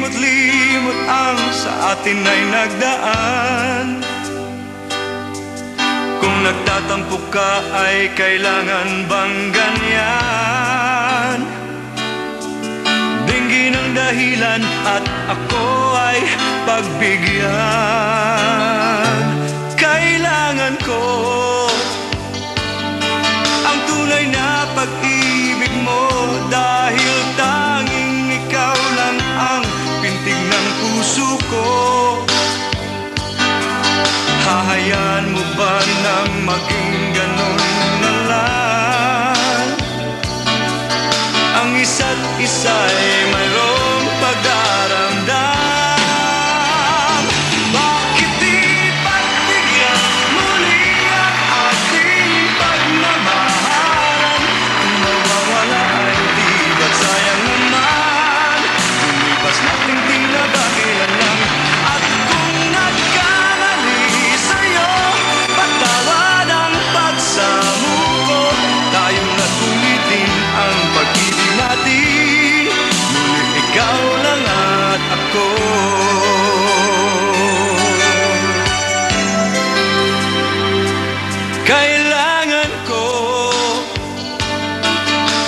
limot-limot ang sa atin ay nagdaan. Kung nagtatampo ka ay kailangan bang ganyan? Dinggin ang dahilan at ako ay pagbigyan. Kailangan ko ang tunay na pag-ibig mo, dahil tanging ikaw lang ang pintig ng puso ko. Hahayaan mo ba na maging ganon na lang? Ang isa't isa'y mayroong pagdaramdam. Bakit di pagbigyan muli ang ating pagmamahalan? Kung mawawala ay di ba't sayang naman? Lumipas nating tila ba kailan lang? At kung nagkamali sa'yo, patawad ang pagsamuko. Tayong nagulitin ang pag-ibig natin, muli ikaw lang at ako. Kailangan ko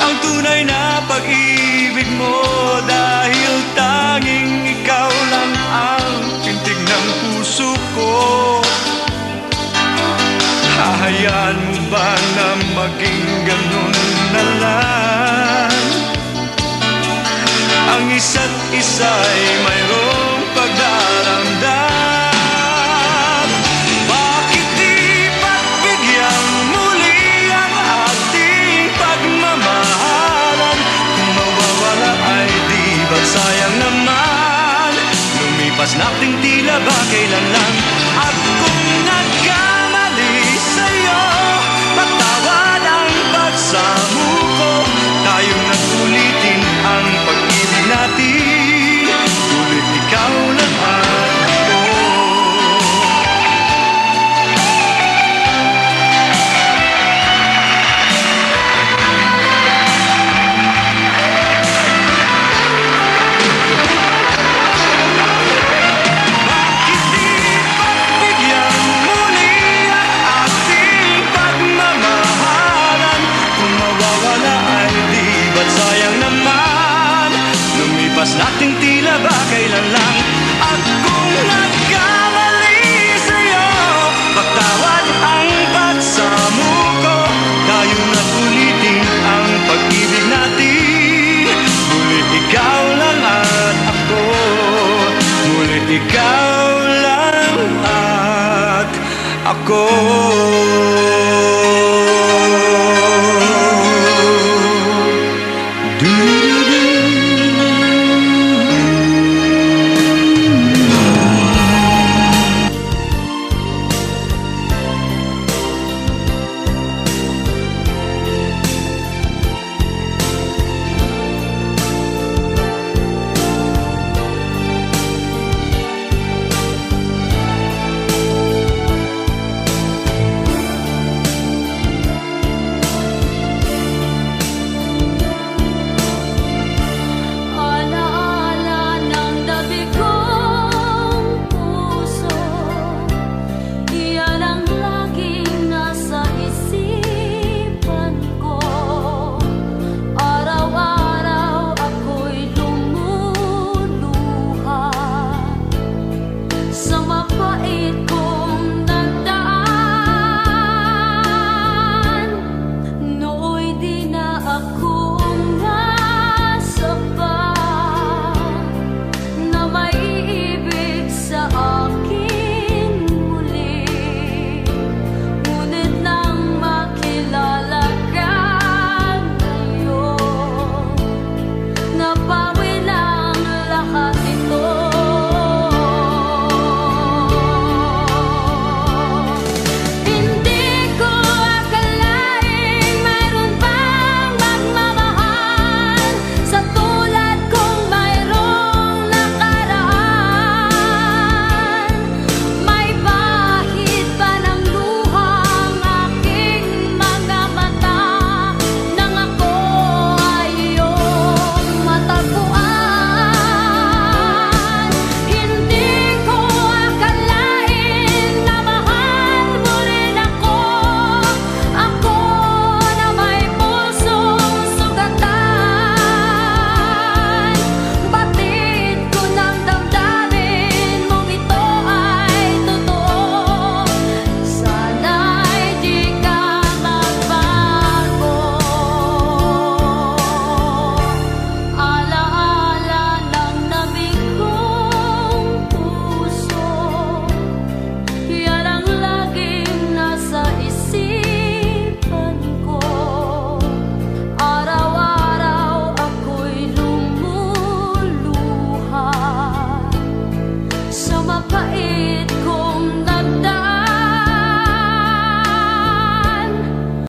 ang tunay na pag-ibig mo, dahil tanging ikaw lang ang pintig ng puso ko. Hahayaan mo ba na maging ganon na lang? Ang isa't isa'y may